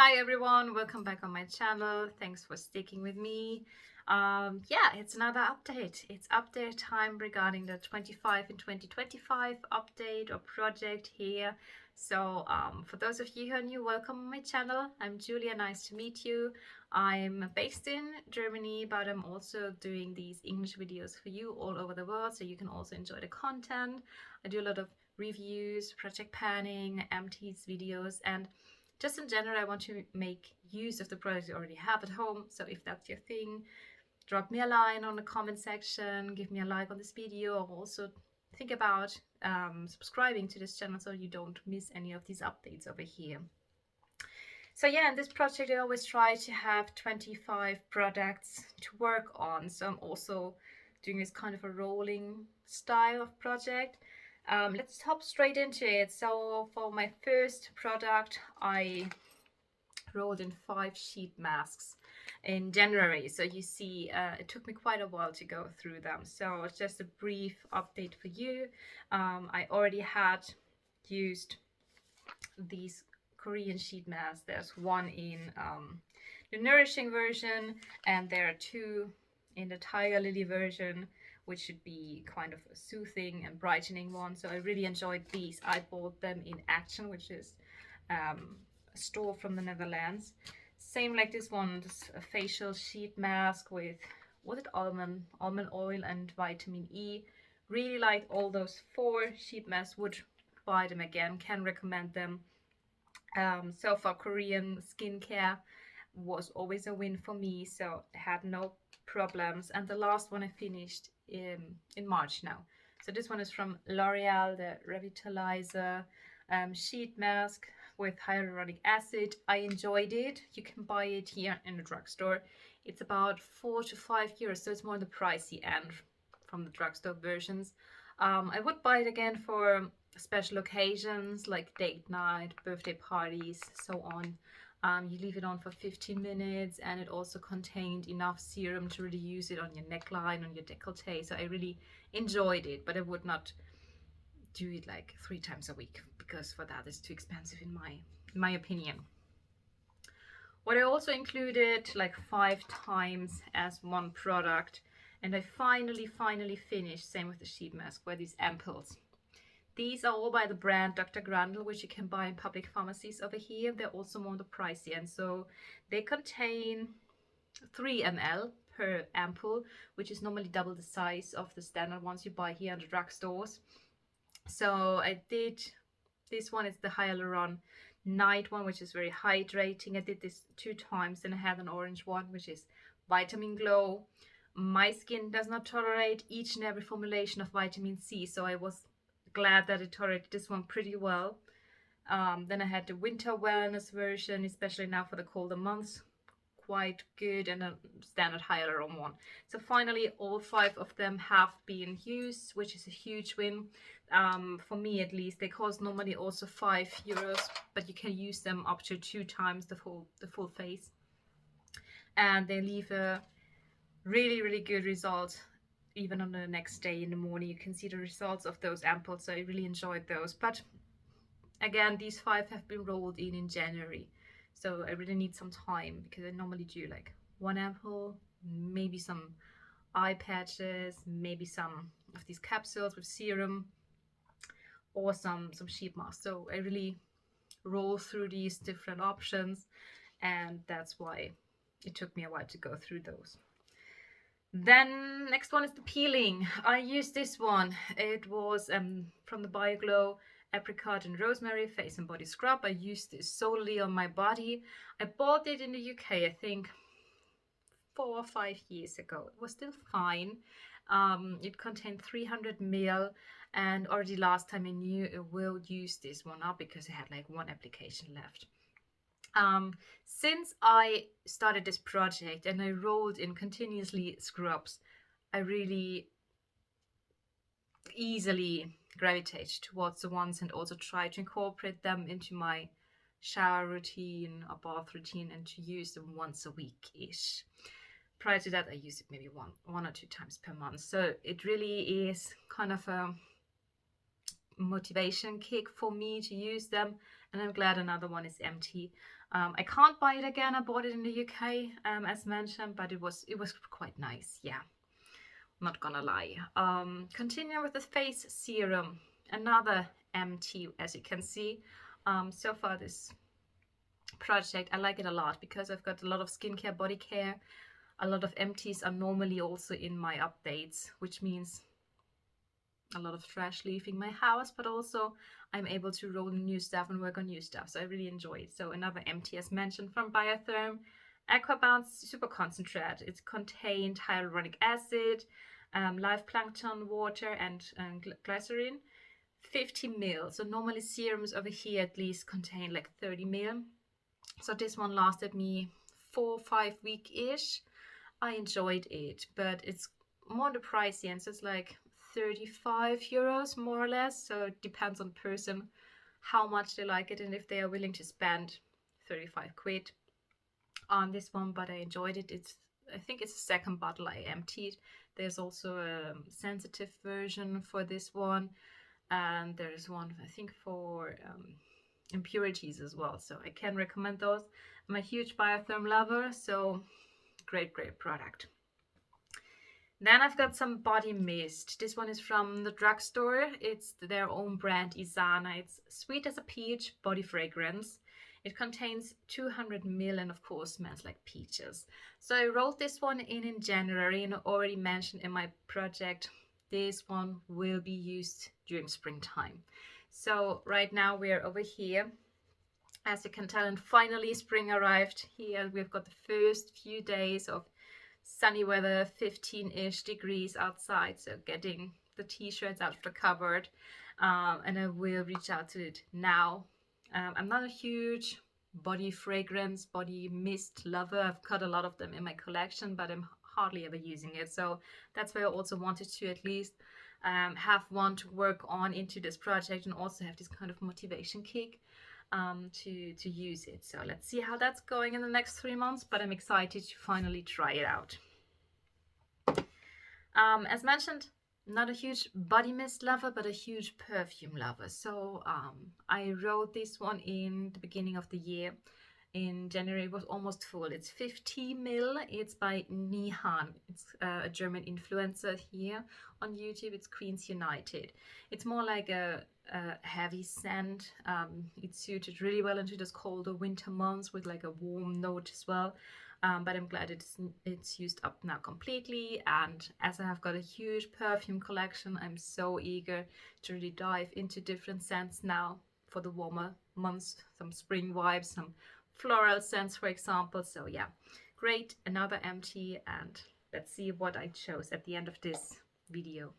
Hi everyone, welcome back on my channel. Thanks for sticking with me. Yeah, it's another update. It's update time regarding the 25 and 2025 update or project here. So for those of you who are new, welcome on my channel. I'm Julia, nice to meet you. I'm based in Germany, but I'm also doing these English videos for you all over the world, so you can also enjoy the content. I do a lot of reviews, project planning, MTs videos, and just in general, I want to make use of the products you already have at home. So if that's your thing, drop me a line on the comment section, give me a like on this video, or also think about subscribing to this channel so you don't miss any of these updates over here. So yeah, in this project, I always try to have 25 products to work on. So I'm also doing this kind of a rolling style of project. Let's hop straight into it. So for my first product, I rolled in 5 sheet masks in January. So you see, it took me quite a while to go through them. So it's just a brief update for you. I already had used these Korean sheet masks. There's one in the nourishing version, and there are 2 in the Tiger Lily version, which should be kind of a soothing and brightening one. So I really enjoyed these. I bought them in Action, which is a store from the Netherlands. Same like this one, this a facial sheet mask with, was it almond oil and vitamin E. Really liked all those 4 sheet masks. Would buy them again, can recommend them. So for Korean skincare was always a win for me, so I had no problems. And the last one I finished in March now. So this one is from L'Oreal, the Revitalizer sheet mask with hyaluronic acid. I enjoyed it. You can buy it here in the drugstore. It's about 4 to 5 euros, so it's more on the pricey end from the drugstore versions. I would buy it again for special occasions like date night, birthday parties, so on. You leave it on for 15 minutes, and it also contained enough serum to really use it on your neckline, on your décolleté. So I really enjoyed it, but I would not do it like 3 times a week because for that it's too expensive in my opinion. What I also included like 5 times as one product, and I finally finished, same with the sheet mask, were these ampoules. These are all by the brand Dr. Grandel, which you can buy in public pharmacies over here. They're also more on the pricey end. So they contain 3 ml per ampoule, which is normally double the size of the standard ones you buy here in the drugstores. So I did, this one is the Hyaluron Night one, which is very hydrating. I did this 2 times, and I had an orange one, which is Vitamin Glow. My skin does not tolerate each and every formulation of vitamin C, so I was glad that it tolerated this one pretty well. Then I had the winter wellness version, especially now for the colder months, quite good, and a standard hyaluron one. So finally all 5 of them have been used, which is a huge win for me at least. They cost normally also 5 euros, but you can use them up to 2 times the full face, and they leave a really good result. Even on the next day in the morning, you can see the results of those ampoules. So I really enjoyed those. But again, these 5 have been rolled in January. So I really need some time, because I normally do like 1 ampoule, maybe some eye patches, maybe some of these capsules with serum, or some sheet masks. So I really roll through these different options, and that's why it took me a while to go through those. Then next one is the peeling. I used this one. It was from the BioGlow Apricot and Rosemary Face and Body Scrub. I used this solely on my body. I bought it in the UK, I think 4 or 5 years ago. It was still fine. It contained 300 ml, and already last time I knew I will use this one up because I had like 1 application left. Since I started this project and I rolled in continuously scrubs, I really easily gravitate towards the ones, and also try to incorporate them into my shower routine or bath routine, and to use them once a week-ish. Prior to that, I used it maybe one or 2 times per month. So it really is kind of a motivation kick for me to use them, and I'm glad another one is empty. I can't buy it again. I bought it in the UK, as mentioned, but it was quite nice. Yeah, not gonna lie. Continue with the face serum, another empty, as you can see. So far this project, I like it a lot because I've got a lot of skincare, body care. A lot of empties are normally also in my updates, which means a lot of trash leaving my house, but also I'm able to roll new stuff and work on new stuff. So I really enjoy it. So another empty, as mentioned, from Biotherm, Aquabounce Super Concentrate. It contained hyaluronic acid, live plankton water, and glycerin. 50 ml. So normally serums over here at least contain like 30 ml. So this one lasted me 4-5 week-ish. I enjoyed it, but it's more the pricey, and so it's like 35 euros more or less. So it depends on person how much they like it and if they are willing to spend 35 quid on this one. But I enjoyed it. I think it's the second bottle I emptied. There's also a sensitive version for this one, and there's one I think for impurities as well. So I can recommend those. I'm a huge Biotherm lover, so great product. Then I've got some body mist. This one is from the drugstore. It's their own brand, Isana. It's sweet as a peach body fragrance. It contains 200 ml and of course smells like peaches. So I rolled this one in January, and already mentioned in my project, this one will be used during springtime. So right now we're over here. As you can tell, and finally spring arrived here. We've got the first few days of sunny weather, 15-ish degrees outside, so getting the t-shirts out of the cupboard, and I will reach out to it now. I'm not a huge body fragrance, body mist lover. I've got a lot of them in my collection, but I'm hardly ever using it, so that's why I also wanted to at least have one to work on into this project, and also have this kind of motivation kick to use it. So let's see how that's going in the next 3 months, but I'm excited to finally try it out. As mentioned, not a huge body mist lover, but a huge perfume lover. So I wrote this one in the beginning of the year. In January it was almost full. It's 50 ml. It's by Nihan. It's a German influencer here on YouTube. It's Queens United. It's more like a heavy scent. It's suited really well into this colder winter months with like a warm note as well. But I'm glad it's used up now completely. And as I have got a huge perfume collection, I'm so eager to really dive into different scents now for the warmer months. Some spring vibes, some floral scents, for example. So yeah, great. Another empty, and let's see what I chose at the end of this video.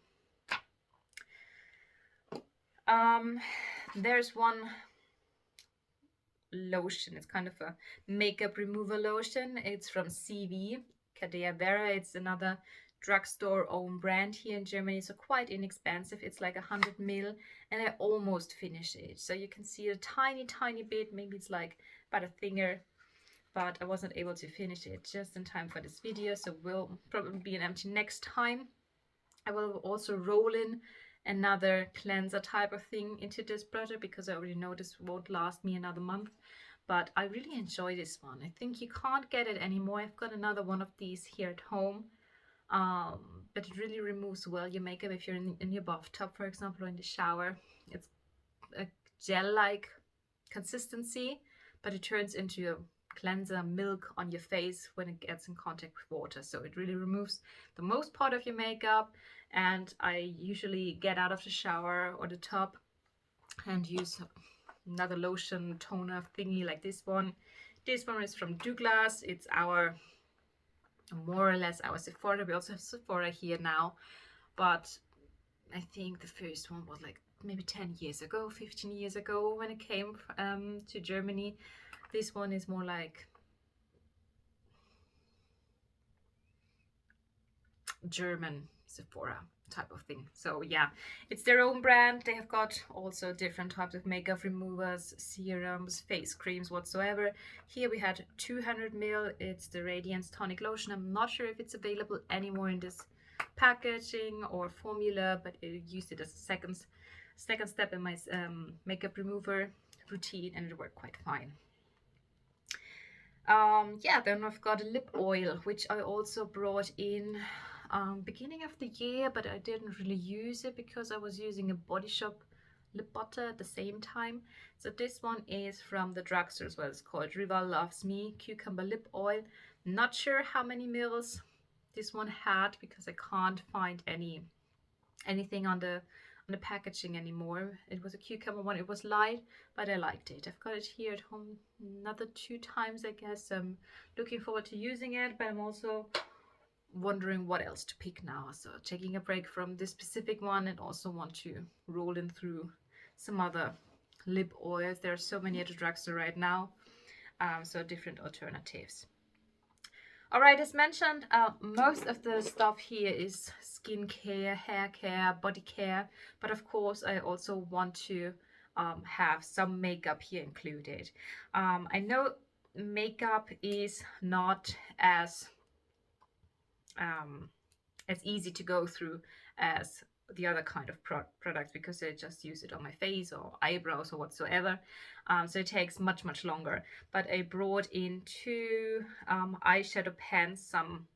There's one lotion. It's kind of a makeup remover lotion. It's from CV Cadea Vera. It's another drugstore own brand here in Germany, so quite inexpensive. It's like 100 ml, and I almost finished it. So you can see a tiny bit, maybe it's like about a finger, but I wasn't able to finish it just in time for this video, so will probably be an empty next time. I will also roll in another cleanser type of thing into this project because I already know this won't last me another month, but I really enjoy this one. I think you can't get it anymore. I've got another one of these here at home, but it really removes well your makeup if you're in your bathtub, for example, or in the shower. It's a gel-like consistency, but it turns into a cleanser milk on your face when it gets in contact with water. So it really removes the most part of your makeup, and I usually get out of the shower or the tub and use another lotion toner thingy like this one. This one is from Douglas. It's our more or less our Sephora. We also have Sephora here now, but I think the first one was like maybe 10 years ago, 15 years ago when it came to Germany. This one is more like German Sephora type of thing. So yeah, it's their own brand. They have got also different types of makeup removers, serums, face creams, whatsoever. Here we had 200 ml. It's the Radiance Tonic Lotion. I'm not sure if it's available anymore in this packaging or formula, but I used it as a second step in my makeup remover routine, and it worked quite fine. Yeah, then I've got a lip oil, which I also brought in beginning of the year, but I didn't really use it because I was using a Body Shop lip butter at the same time. So this one is from the drugstore as well. It's called Rival Loves Me Cucumber Lip Oil. Not sure how many mils this one had because I can't find anything on the packaging anymore. It was a cucumber one. It was light, but I liked it. I've got it here at home another 2 times, I guess. I'm looking forward to using it, but I'm also wondering what else to pick now. So taking a break from this specific one and also want to roll in through some other lip oils. There are so many at the drugstore right now, so different alternatives. All right, as mentioned, most of the stuff here is skincare, hair care, body care, but of course I also want to have some makeup here included. I know makeup is not as easy to go through as the other kind of products because I just use it on my face or eyebrows or whatsoever. So it takes much longer. But I brought in 2 eyeshadow pens, some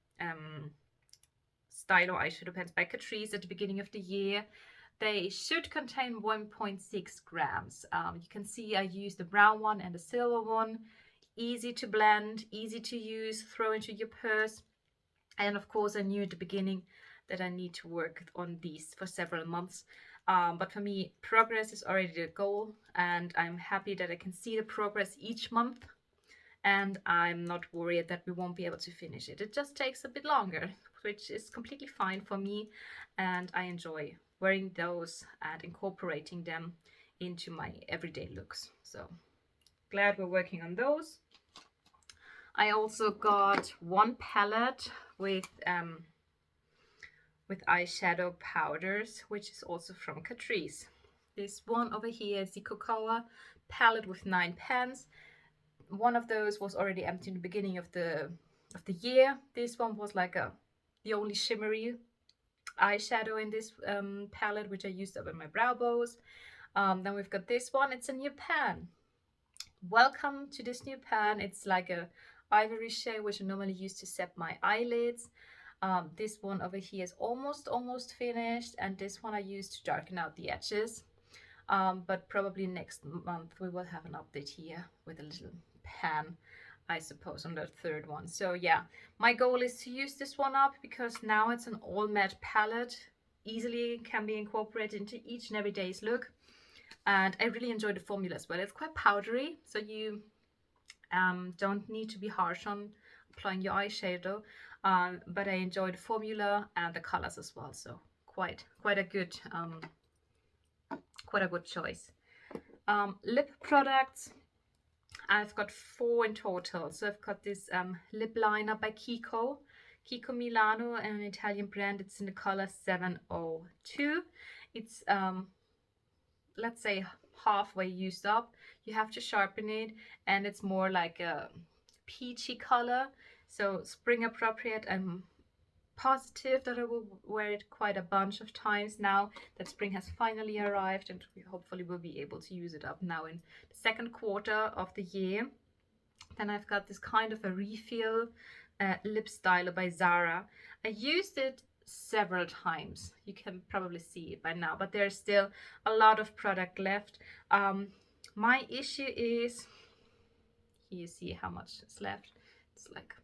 stylo eyeshadow pens by Catrice at the beginning of the year. They should contain 1.6 grams. You can see I used the brown one and the silver one. Easy to blend, easy to use, throw into your purse. And of course, I knew at the beginning that I need to work on these for several months. But for me, progress is already the goal, and I'm happy that I can see the progress each month. And I'm not worried that we won't be able to finish it. It just takes a bit longer, which is completely fine for me. And I enjoy wearing those and incorporating them into my everyday looks. So glad we're working on those. I also got 1 palette with eyeshadow powders, which is also from Catrice. This one over here is the Cocoa palette with 9 pens. One of those was already empty in the beginning of the year. This one was like the only shimmery eyeshadow in this palette, which I used up in my brow bows. Then we've got this one. It's a new pan. Welcome to this new pan. It's like a ivory shade, which I normally use to set my eyelids. This one over here is almost finished, and this one I use to darken out the edges. But probably next month we will have an update here with a little pan, I suppose, on the 3rd one. So yeah, my goal is to use this one up because now it's an all matte palette, easily can be incorporated into each and every day's look. And I really enjoy the formula as well. It's quite powdery, so you don't need to be harsh on applying your eyeshadow, but I enjoy the formula and the colors as well. So quite a good choice. Lip products, I've got 4 in total. So I've got this lip liner by Kiko Milano, an Italian brand. It's in the color 702. It's let's say halfway used up. You have to sharpen it, and it's more like a peachy color, so spring appropriate. I'm positive that I will wear it quite a bunch of times now that spring has finally arrived, and we hopefully will be able to use it up now in the 2nd quarter of the year. Then I've got this kind of a refill lip styler by Zara. I used it several times. You can probably see it by now, but there's still a lot of product left. My issue is, here you see how much is left. It's like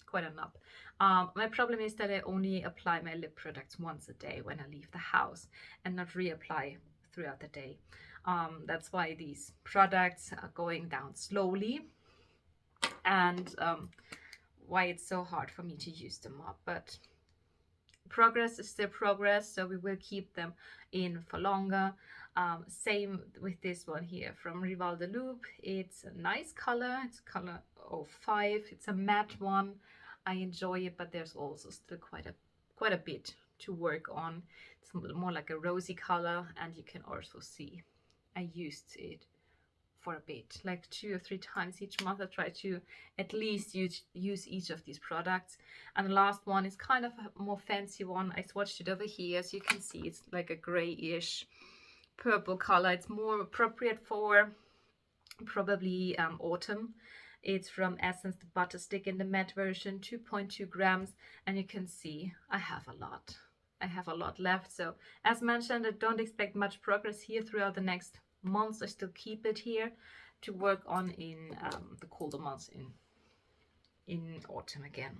quite enough. My problem is that I only apply my lip products once a day when I leave the house and not reapply throughout the day. That's why these products are going down slowly, and why it's so hard for me to use them up. But progress is still progress, so we will keep them in for longer. Same with this one here from Rival de Loup. It's a nice color. It's color 05. It's a matte one. I enjoy it, but there's also still quite a bit to work on. It's more like a rosy color, and you can also see I used it for a bit, like 2 or 3 times each month. I try to at least use each of these products. And the last one is kind of a more fancy one. I swatched it over here. As you can see, it's like a grayish purple color. It's more appropriate for probably autumn. It's from Essence, the Butter Stick in the matte version, 2.2 grams. And you can see I have a lot. I have a lot left. So as mentioned, I don't expect much progress here throughout the next months. I still keep it here to work on in the colder months in autumn again.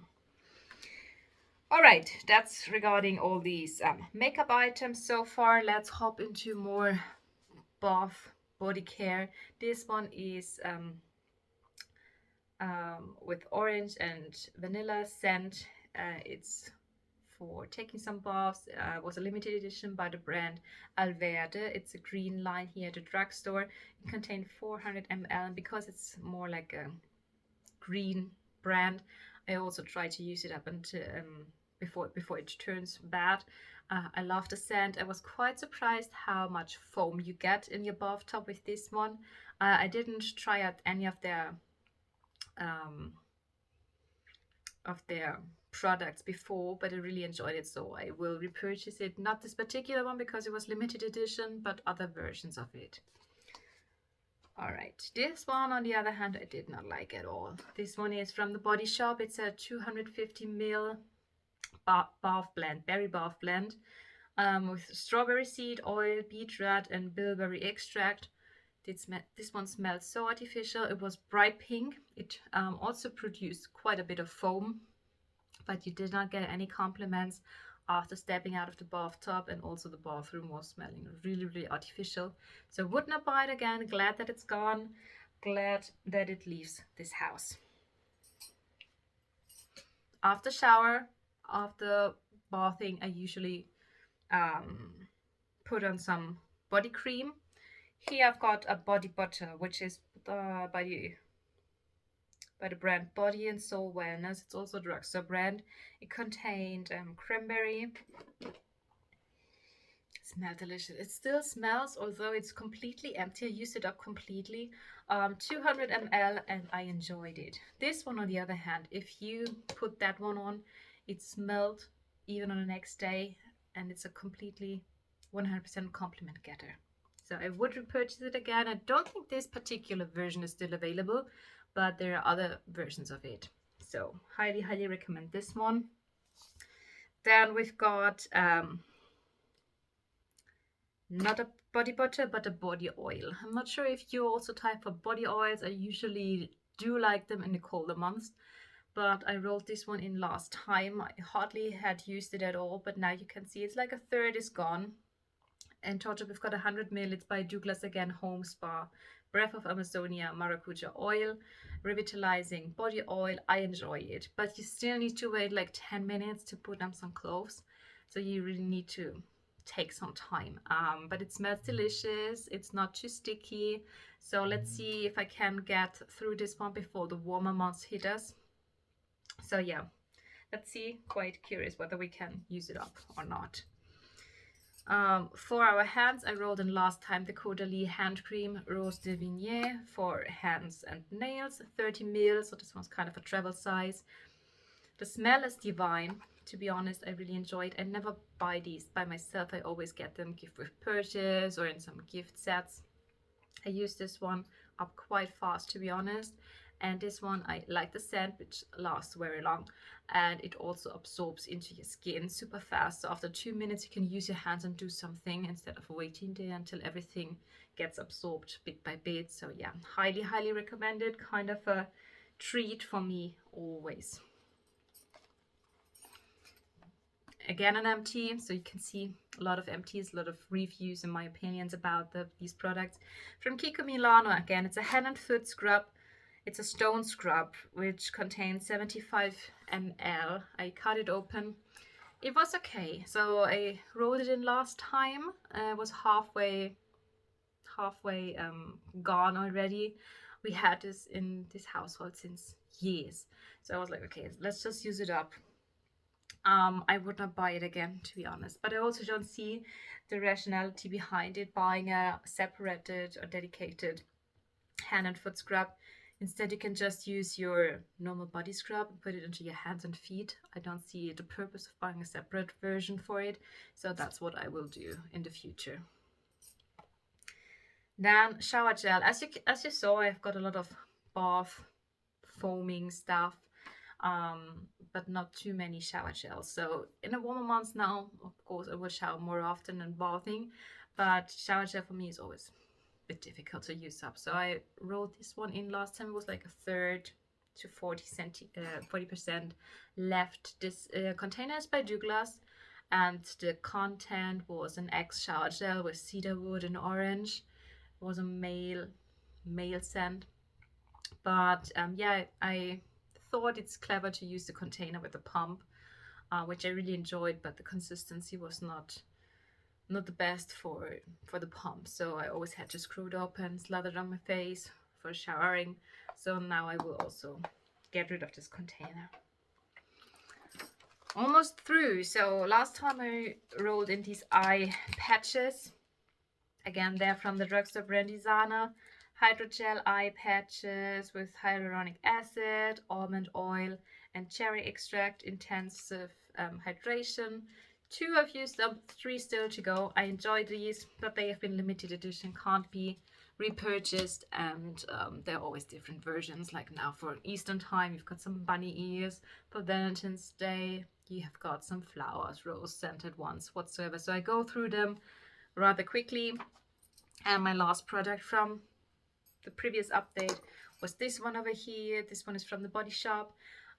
All right, that's regarding all these makeup items so far. Let's hop into more bath body care. This one is with orange and vanilla scent. It's for taking some baths. Was a limited edition by the brand Alverde. It's a green line here at the drugstore. It contains 400 ml, and because it's more like a green brand, I also try to use it up until before it turns bad. I love the scent. I was quite surprised how much foam you get in your bathtub with this one. I didn't try out any of their products before, but I really enjoyed it, so I will repurchase it. Not this particular one because it was limited edition, but other versions of it. All right, this one on the other hand I did not like at all. This one is from the Body Shop. It's a 250 ml bath blend, berry bath blend, with strawberry seed oil, beetroot and bilberry extract. This one smelled so artificial. It was bright pink. It also produced quite a bit of foam, but you did not get any compliments after stepping out of the bathtub, and also the bathroom was smelling really, really artificial. So would not buy it again. Glad that it's gone. Glad that it leaves this house. After shower, after bathing, I usually put on some body cream. Here I've got a body butter, which is by the brand Body and Soul Wellness. It's also a drugstore brand. It contained cranberry. It smelled delicious. It still smells, although it's completely empty. I used it up completely. 200 ml, and I enjoyed it. This one, on the other hand, if you put that one on, it smelled even on the next day, and it's a completely 100% compliment getter. So I would repurchase it again. I don't think this particular version is still available, but there are other versions of it. So highly, highly recommend this one. Then we've got not a body butter, but a body oil. I'm not sure if you also type for body oils. I usually do like them in the colder months, but I rolled this one in last time. I hardly had used it at all, but now you can see it's like a third is gone. And total, we've got 100 ml. It's by Douglas again, Home Spa, Breath of Amazonia, Maracuja oil, revitalizing body oil. I enjoy it, but you still need to wait like 10 minutes to put on some clothes. So you really need to take some time. But it smells delicious. It's not too sticky. So let's see if I can get through this one before the warmer months hit us. So yeah, let's see. Quite curious whether we can use it up or not. For our hands, I rolled in last time the Caudalie hand cream Rose de Vignette for hands and nails, 30 ml. So this one's kind of a travel size. The smell is divine. To be honest, I really enjoy it. I never buy these by myself. I always get them gift with purchase or in some gift sets. I use this one up quite fast, to be honest. And this one, I like the scent, which lasts very long, and it also absorbs into your skin super fast. So after 2 minutes, you can use your hands and do something instead of waiting there until everything gets absorbed bit by bit. So yeah, highly, highly recommended. Kind of a treat for me always. Again, an empty, so you can see a lot of empties, a lot of reviews and my opinions about these products. From Kiko Milano, again, it's a hand and foot scrub. It's a stone scrub, which contains 75 ml. I cut it open. It was okay. So I rolled it in last time. It was halfway gone already. We had this in this household since years. So I was like, okay, let's just use it up. I would not buy it again, to be honest. But I also don't see the rationality behind it, buying a separated or dedicated hand and foot scrub. Instead, you can just use your normal body scrub and put it into your hands and feet. I don't see the purpose of buying a separate version for it, so that's what I will do in the future. Then shower gel. As you saw, I've got a lot of bath foaming stuff, but not too many shower gels. So in the warmer months now, of course, I will shower more often than bathing, but shower gel for me is always a bit difficult to use up. So I rolled this one in last time. It was like a third to 40% left. This container is by Douglas, and the content was an X shower gel with cedarwood and orange. It was a male scent, but yeah, I thought it's clever to use the container with the pump, which I really enjoyed, but the consistency was not the best for the pump, so I always had to screw it open, slather it on my face for showering. So now I will also get rid of this container. Almost through. So last time I rolled in these eye patches. Again, they're from the drugstore brand Designer. Hydrogel eye patches with hyaluronic acid, almond oil, and cherry extract, intensive hydration. 2 I've used them, 3 still to go. I enjoy these, but they have been limited edition, can't be repurchased, and there are always different versions. Like now for Eastern time, you've got some bunny ears. For Valentine's Day, you have got some flowers, rose scented ones, whatsoever. So I go through them rather quickly. And my last product from the previous update was this one over here. This one is from the Body Shop.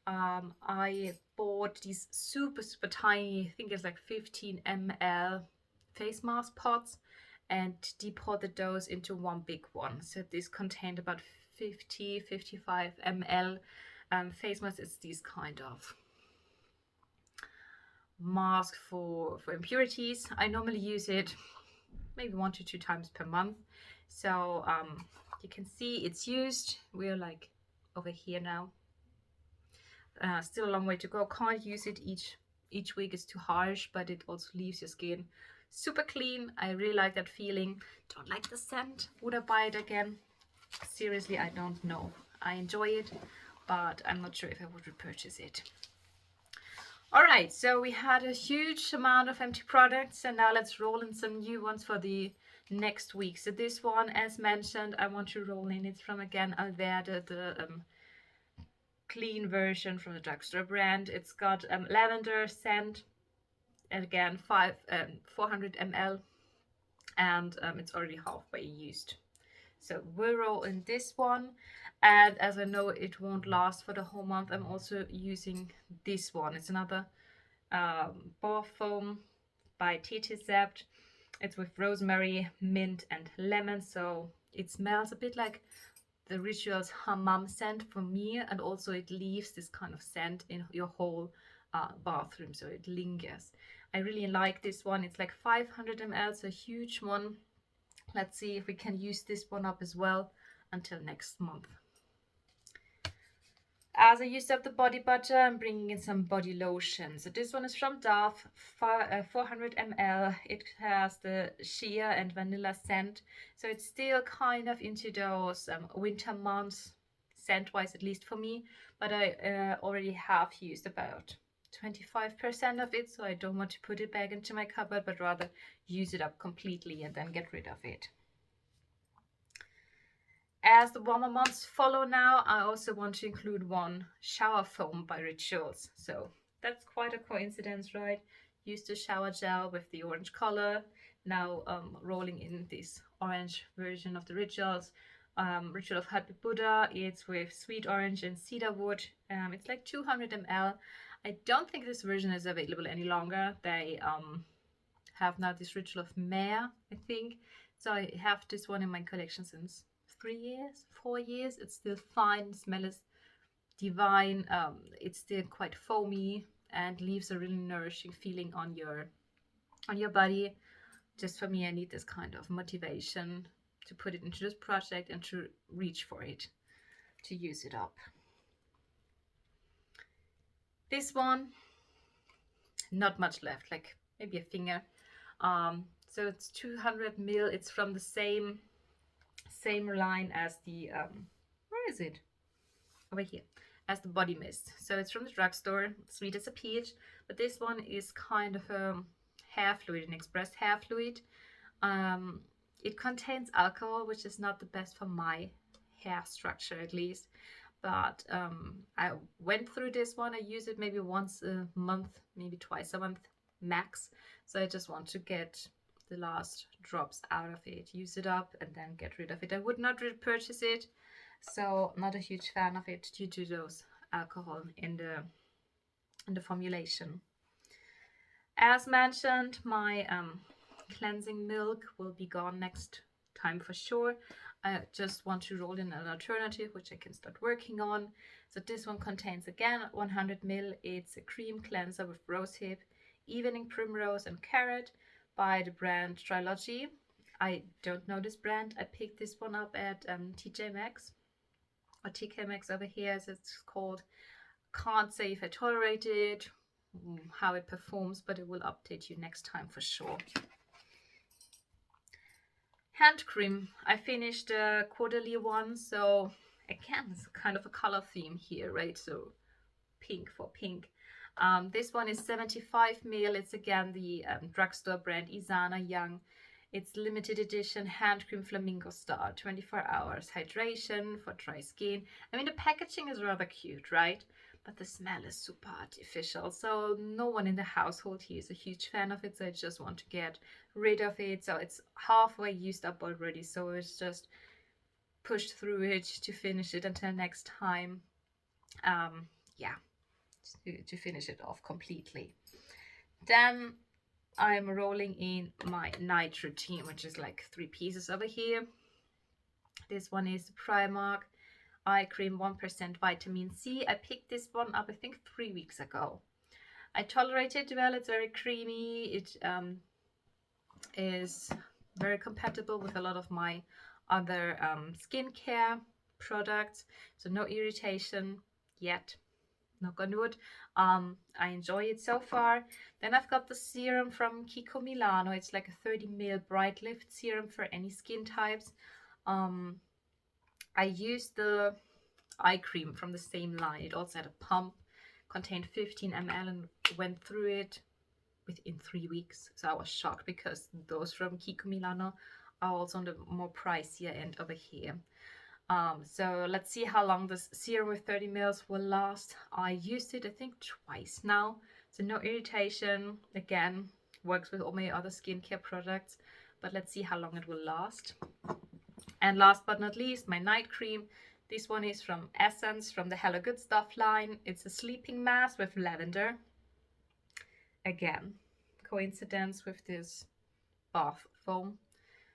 I bought these super tiny, I think it's like 15 ml face mask pots, and depotted those into one big one. So this contained about 55 ml face masks. It's these kind of mask for impurities. I normally use it maybe 1 to 2 times per month. So you can see it's used. We're like over here now. Still a long way to go. Can't use it each week, it's too harsh, but it also leaves your skin super clean. I really like that feeling. Don't like the scent. Would I buy it again? Seriously, I don't know. I enjoy it, but I'm not sure if I would repurchase it. All right, so we had a huge amount of empty products, and now let's roll in some new ones for the next week. So this one, as mentioned, I want to roll in. It's from, again, Alverde, the clean version from the drugstore brand. It's got lavender scent, and again 400 ml, and it's already halfway used. So we'll roll in this one, and as I know it won't last for the whole month, I'm also using this one. It's another bar foam by TTZept. It's with rosemary, mint, and lemon, so it smells a bit like the Rituals hammam scent for me, and also it leaves this kind of scent in your whole bathroom, so it lingers. I really like this one. It's like 500 ml, so a huge one. Let's see if we can use this one up as well until next month. As I used up the body butter, I'm bringing in some body lotion. So this one is from Dove, 400 ml. It has the shea and vanilla scent. So it's still kind of into those winter months, scent-wise, at least for me. But I already have used about 25% of it, so I don't want to put it back into my cupboard, but rather use it up completely and then get rid of it. As the warmer months follow now, I also want to include one shower foam by Rituals. So that's quite a coincidence, right? Used the shower gel with the orange color, now rolling in this orange version of the Rituals. Ritual of Happy Buddha, it's with sweet orange and cedarwood. It's like 200 ml. I don't think this version is available any longer. They have now this Ritual of Mare, I think. So I have this one in my collection since 3 years, 4 years. It's still fine. The smell is divine. It's still quite foamy and leaves a really nourishing feeling on your body. Just for me, I need this kind of motivation to put it into this project and to reach for it, to use it up. This one, not much left, like maybe a finger. So it's 200 ml. It's from the same same line as the, where is it? Over here, as the body mist. So it's from the drugstore, sweet as a peach, but this one is kind of a hair fluid, an expressed hair fluid. It contains alcohol, which is not the best for my hair structure, at least. But I went through this one. I use it maybe once a month, maybe twice a month max. So I just want to get the last drops out of it, use it up, and then get rid of it. I would not repurchase it, so not a huge fan of it due to those alcohol in the formulation. As mentioned, my cleansing milk will be gone next time for sure. I just want to roll in an alternative, which I can start working on. So this one contains again 100 ml. It's a cream cleanser with rosehip, evening primrose, and carrot by the brand TrashLESS. I don't know this brand. I picked this one up at TJ Maxx or TK Maxx over here, as it's called. Can't say if I tolerate it, how it performs, but it will update you next time for sure. Hand cream. I finished the quarterly one, so again, it's kind of a color theme here, right? So pink for pink. This one is 75 ml. It's again the drugstore brand Isana Young. It's limited edition hand cream flamingo star, 24 hours hydration for dry skin. I mean, the packaging is rather cute, right? But the smell is super artificial. So no one in the household here is a huge fan of it. So I just want to get rid of it. So it's halfway used up already. So it's just pushed through it to finish it until next time. Yeah, to finish it off completely. Then I'm rolling in my night routine, which is like 3 pieces over here. This one is Primark Eye Cream 1% Vitamin C. I picked this one up, I think, 3 weeks ago. I tolerate it well. It's very creamy. It is very compatible with a lot of my other skincare products. So no irritation yet. Knock on wood. I enjoy it so far. Then I've got the serum from Kiko Milano. It's like a 30 ml bright lift serum for any skin types. I used the eye cream from the same line. It also had a pump, contained 15 ml, and went through it within 3 weeks. So I was shocked because those from Kiko Milano are also on the more pricier end over here. So let's see how long this serum with 30 ml will last. I used it, I think, twice now. So no irritation. Again, works with all my other skincare products. But let's see how long it will last. And last but not least, my night cream. This one is from Essence, from the Hello Good Stuff line. It's a sleeping mask with lavender. Again, coincidence with this bath foam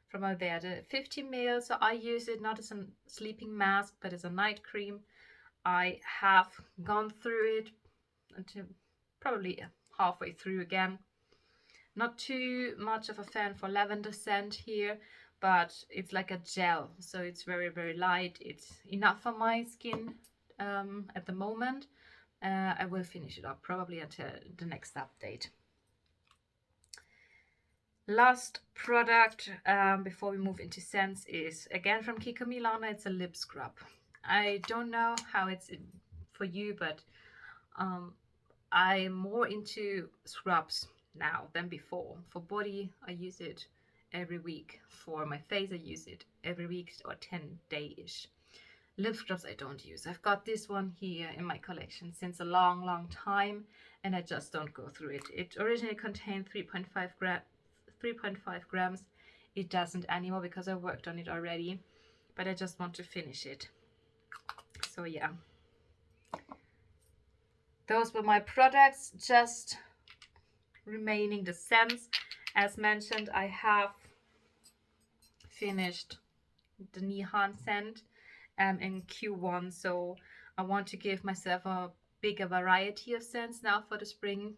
from Alverde, 50 ml. So I use it not as a sleeping mask, but as a night cream. I have gone through it until probably halfway through again. Not too much of a fan for lavender scent here, but it's like a gel, so it's very, very light. It's enough for my skin at the moment. I will finish it up probably until the next update. Last product before we move into scents is again from Kiko Milano. It's a lip scrub. I don't know how it's for you, but I'm more into scrubs now than before. For body, I use it every week. For my face, I use it every week or 10 day-ish. Lip scrubs I don't use. I've got this one here in my collection since a long, long time, and I just don't go through it. It originally contained 3.5 grams. It doesn't anymore because I worked on it already, but I just want to finish it. So yeah, those were my products. Just remaining the scents. As mentioned, I have finished the Nihan scent in Q1, so I want to give myself a bigger variety of scents now for the spring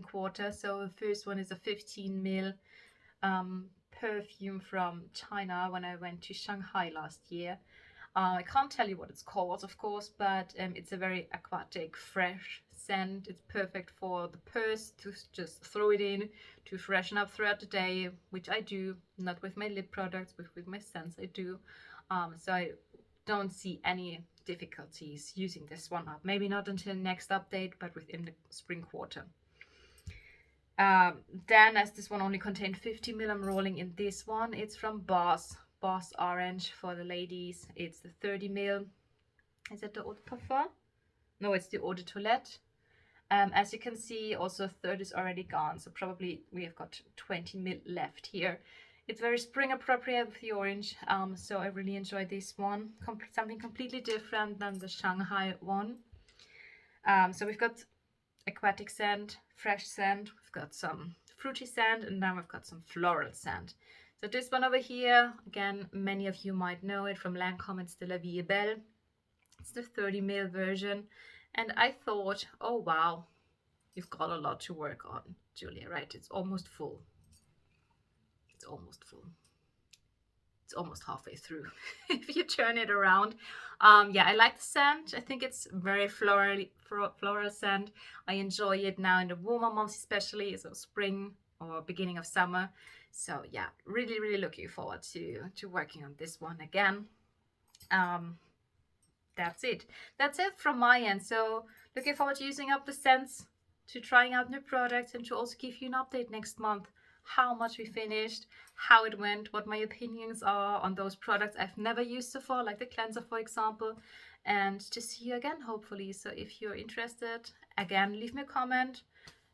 quarter. So the first one is a 15 ml perfume from China when I went to Shanghai last year. I can't tell you what it's called, of course, but it's a very aquatic, fresh scent. It's perfect for the purse, to just throw it in, to freshen up throughout the day, which I do, not with my lip products, but with my scents I do. So I don't see any difficulties using this one up. Maybe not until next update, but within the spring quarter. Then, as this one only contained 50 ml, I'm rolling in this one. It's from Boss Orange for the ladies. It's the 30 ml. Is it the Eau de Parfum? No, it's the Eau de Toilette. As you can see, also a third is already gone, so probably we have got 20 ml left here. It's very spring appropriate with the orange, so I really enjoy this one. Something completely different than the Shanghai one. So we've got aquatic scent, fresh scent, we've got some fruity scent, and now we've got some floral scent. So this one over here, again, many of you might know it from Lancome. It's the La Vie est Belle. It's the 30 ml version, and I thought, oh wow, you've got a lot to work on, Julia, right? It's almost full. It's almost full. It's almost halfway through if you turn it around. Yeah, I like the scent. I think it's very floral scent. I enjoy it now in the warmer months, especially so spring or beginning of summer. So yeah, really looking forward to working on this one again. That's it from my end. So looking forward to using up the scents, to trying out new products, and to also give you an update next month, how much we finished, how it went, what my opinions are on those products I've never used so far, like the cleanser, for example, and to see you again, hopefully. So if you're interested, again, leave me a comment,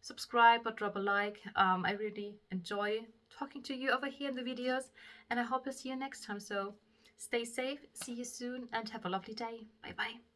subscribe, or drop a like. I really enjoy talking to you over here in the videos, and I hope to see you next time. So stay safe, see you soon, and have a lovely day. Bye bye.